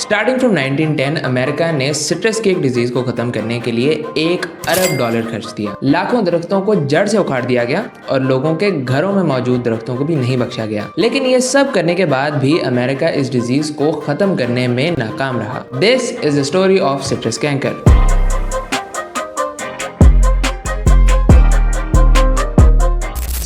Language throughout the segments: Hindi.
स्टार्टिंग फ्रॉम 1910 अमेरिका ने सिट्रस केक डिजीज को खत्म करने के लिए $1 अरब खर्च दिया। लाखों दरख्तों को जड़ से उखाड़ दिया गया और लोगों के घरों में मौजूद दरख्तों को भी नहीं बख्शा गया। लेकिन ये सब करने के बाद भी अमेरिका इस डिजीज को खत्म करने में नाकाम रहा। This is the story of citrus canker.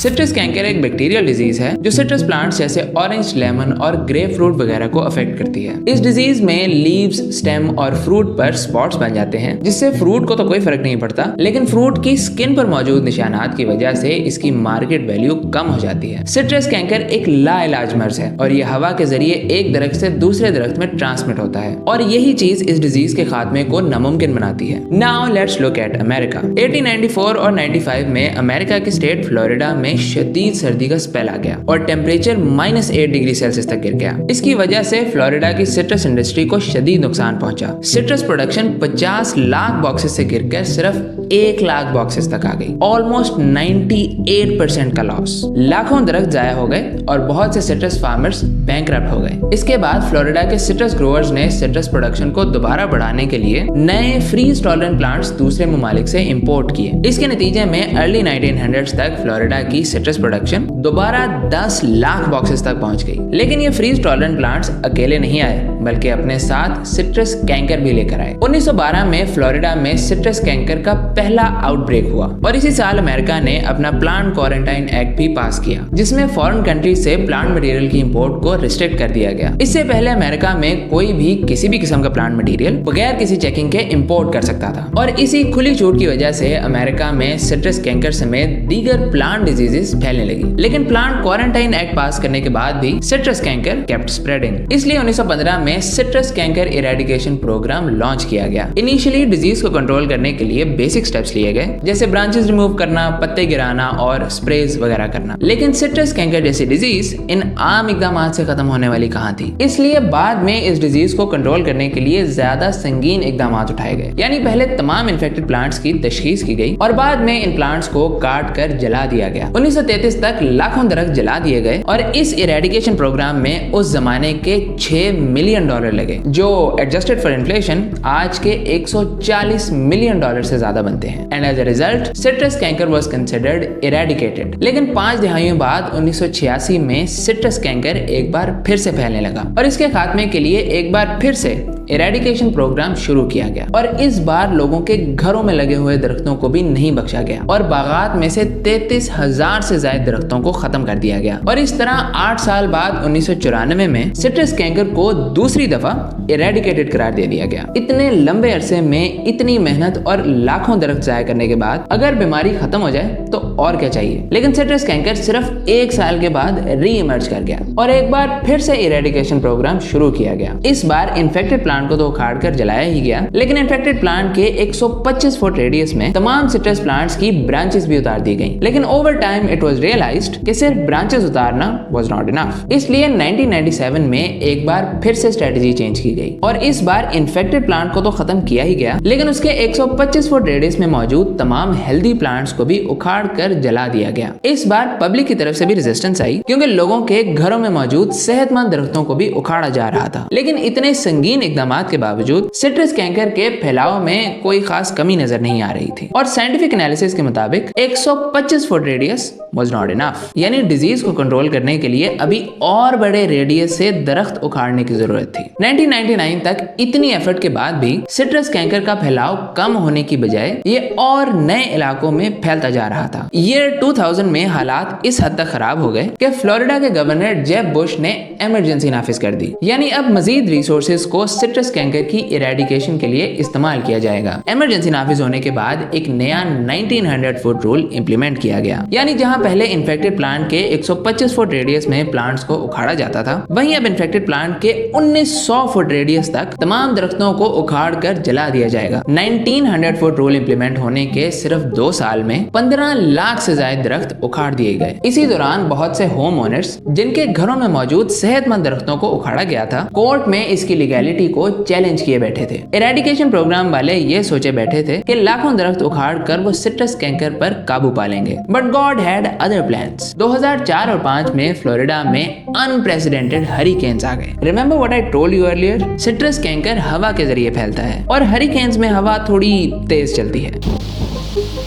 Citrus canker एक बैक्टीरियल डिजीज है जो सिट्रस प्लांट्स जैसे ऑरेंज, लेमन और ग्रेप फ्रूट वगैरह को अफेक्ट करती है। इस डिजीज में लीव्स, स्टेम और फ्रूट पर स्पॉट्स बन जाते हैं, जिससे फ्रूट को तो कोई फर्क नहीं पड़ता, लेकिन फ्रूट की स्किन पर मौजूद निशानात की वजह से इसकी मार्केट वैल्यू कम हो जाती है। सिट्रस कैंकर एक लाइलाज मर्ज है और यह हवा के जरिए एक दरख्त से दूसरे दरख्त में ट्रांसमिट होता है और यही चीज इस डिजीज के खात्मे को नामुमकिन बनाती है। Now let's look at America. 1894 और 95 में अमेरिका के स्टेट फ्लोरिडा में शदीद सर्दी का स्पेल आ गया और टेम्परेचर -8 डिग्री सेल्सियस तक गिर गया। इसकी वजह से फ्लोरिडा की सिट्रस इंडस्ट्री को शदीद नुकसान पहुंचा। सिट्रस प्रोडक्शन 50 लाख बॉक्सेस से गिरकर सिर्फ 1 लाख बॉक्सेस तक आ गई। ऑलमोस्ट 98% का लॉस। लाखों दरख्त जाया हो गए और बहुत से सिट्रस फार्मर्स बैंकरप्ट हो गए। इसके बाद फ्लोरिडा के सिट्रस ग्रोअर्स ने सिट्रस प्रोडक्शन को दोबारा बढ़ाने के लिए नए फ्रीज टॉलरेंट प्लांट्स दूसरे ममालिक से इंपोर्ट किए। इसके नतीजे में अर्ली 1900s तक फ्लोरिडा की सिट्रस प्रोडक्शन दोबारा 10 लाख बॉक्सेस तक पहुंच गई। लेकिन ये फ्रीज टॉलरेंट प्लांट्स अकेले नहीं आए, बल्कि अपने साथ सिट्रस कैंकर भी लेकर आए। 1912 में फ्लोरिडा में सिट्रस कैंकर का पहला आउटब्रेक हुआ और इसी साल अमेरिका ने अपना प्लांट क्वारंटाइन एक्ट भी पास किया, जिसमें फॉरेन कंट्री से प्लांट मटेरियल की इंपोर्ट को रिस्ट्रिक्ट कर दिया गया। इससे पहले अमेरिका में कोई भी किसी भी किस्म का प्लांट मटेरियल बगैर किसी चेकिंग के इंपोर्ट कर सकता था और इसी खुली छूट की वजह से अमेरिका में सिट्रस कैंकर समेत दीगर प्लांट डिजीजेस फैलने लगी। लेकिन प्लांट क्वारंटाइन एक्ट पास करने के बाद भी सिट्रस कैंकर केप्ट स्प्रेडिंग। इसलिए 1915 में citrus canker eradication programme launch किया गया। इनिशियली डिजीज को कंट्रोल करने के लिए बेसिक स्टेप्स लिए गए, जैसे ब्रांचेस रिमूव करना, पत्ते गिराना और स्प्रेज वगैरह करना। लेकिन सिट्रस कैंकर जैसी डिजीज इन आम इकदामात से खत्म होने वाली कहां थी। इसलिए बाद में इस डिजीज को कंट्रोल करने के लिए ज्यादा संगीन इकदामात उठाए गए। यानी पहले तमाम इन्फेक्टेड प्लांट्स की तशखीस की गई और बाद में इन प्लांट्स को काट कर जला दिया गया। 1933 तक लाखों दरख्त जला दिए गए और इस इरेडिकेशन प्रोग्राम में उस जमाने के $6 मिलियन लगे, जो एडजस्टेड फॉर इन्फ्लेशन आज के $140 मिलियन से ज्यादा बनते हैं। And as a result citrus canker was considered eradicated. लेकिन 5 दहाइयों बाद 1986 में सिट्रस कैंकर एक बार फिर से फैलने लगा और इसके खात्मे के लिए एक बार फिर से इरेडिकेशन प्रोग्राम शुरू किया गया और इस बार लोगों के घरों में लगे हुए दरख्तों को भी नहीं बख्शा गया और बागात में से 33,000 से ज्यादा दरख्तों को खत्म कर दिया गया। और इस तरह 8 साल बाद 1994 में सिट्रस कैंकर को दूसरी दफा इरेडिकेटेड करार दे दिया गया। इतने लंबे अरसे में इतनी मेहनत और लाखों दरख्त जाया करने के बाद अगर बीमारी खत्म हो जाए तो और क्या चाहिए। लेकिन सिट्रस कैंकर सिर्फ 1 साल के बाद री इमर्ज कर गया और एक बार फिर से इरेडिकेशन प्रोग्राम शुरू किया गया। इस बार इन्फेक्टेड प्लांट को तो उखाड़ कर जलाया ही गया, लेकिन इन्फेक्टेड प्लांट के 125 फुट रेडियस में तमाम सिट्रस प्लांट्स की ब्रांचेस भी उतार दी गई। लेकिन over time it was realised कि सिर्फ ब्रांचेस उतारना वाज नॉट इनफ। इसलिए 1997 में एक बार फिर से स्ट्रेटजी चेंज की गई और इस बार इन्फेक्टेड प्लांट को तो खत्म किया ही गया, लेकिन उसके 125 फुट रेडियस में मौजूद तमाम हेल्दी प्लांट्स को भी उखाड़ कर जला दिया गया। इस बार पब्लिक की तरफ से भी रेजिस्टेंस आई, क्योंकि लोगों के घरों में मौजूद सेहतमंद दरख्तों को भी उखाड़ा जा रहा था। लेकिन इतने संगीन इकदामात के बावजूद सिट्रस कैंकर के फैलाव में कोई खास कमी नजर नहीं आ रही थी और साइंटिफिक एनालिसिस के मुताबिक 125 foot radius was not enough. यानी डिजीज को कंट्रोल करने के लिए अभी और बड़े रेडियस से दरख्त उखाड़ने की जरूरत थी। 1999 तक इतनी एफर्ट के बाद भी सिट्रस कैंकर का फैलाव कम होने की बजाय ये और नए इलाकों में फैलता जा रहा था। ईयर 2000 में हालात इस हद तक खराब हो गए कि फ्लोरिडा के गवर्नर जेब बुश ने इमरजेंसी नाफिज कर दी। यानी अब मजीद रिसोर्सेज को सिट्रस कैंकर की इरेडिकेशन के लिए इस्तेमाल किया जाएगा। इमरजेंसी नाफिज होने के बाद एक नया 1900 फुट रूल इंप्लीमेंट किया गया। यानी जहां पहले इन्फेक्टेड प्लांट के 125 फुट रेडियस में प्लांट्स को उखाड़ा जाता था, वहीं अब इन्फेक्टेड प्लांट के 1900 फुट रेडियस तक तमाम दरख्तों को उखाड़ कर जला दिया जाएगा। 1900 फुट रूल इंप्लीमेंट होने के सिर्फ 2 साल में 15 लाख से ज्यादा दरख्त उखाड़ दिए गए। इसी दौरान बहुत से होम ओनर्स जिनके घरों में मौजूद सेहतमंद दरख्तों को उखाड़ा गया था, कोर्ट में इसकी लीगैलिटी को चैलेंज किए बैठे थे। इरेडिकेशन प्रोग्राम वाले ये सोचे बैठे थे कि लाखों दरख्त उखाड़ कर वो सिट्रस कैंकर पर काबू पा लेंगे, but God had other plans. 2004 और 5 में फ्लोरिडा में अनप्रेसिडेंटेड हरिकेन्स आ गए। Remember what I told you earlier, citrus canker हवा के जरिए फैलता है और हरिकेन्स में हवा थोड़ी तेज चलती है।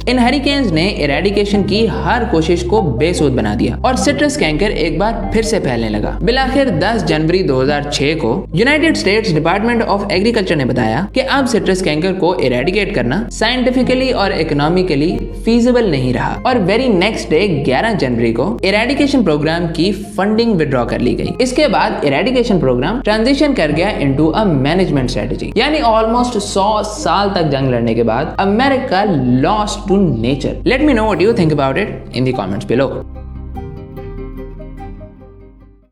इन हरिकेन्स ने इरेडिकेशन की हर कोशिश को बेसुध बना दिया और सिट्रस कैंकर एक बार फिर से फैलने लगा। बिलाखिर 10 जनवरी 2006 को United states department of agriculture ने बताया कि अब सिट्रस कैंकर को इरेडिकेट करना साइंटिफिकली और इकोनॉमिकली फीजिबल नहीं रहा और वेरी नेक्स्ट डे 11 जनवरी को इरेडिकेशन प्रोग्राम की फंडिंग विड्रॉ कर ली गई। इसके बाद इरेडिकेशन प्रोग्राम ट्रांजिशन कर गया इनटू अ मैनेजमेंट स्ट्रेटजी, यानी ऑलमोस्ट 100 साल तक जंग लड़ने के बाद America lost to nature. Let me know what you think about it in the comments below.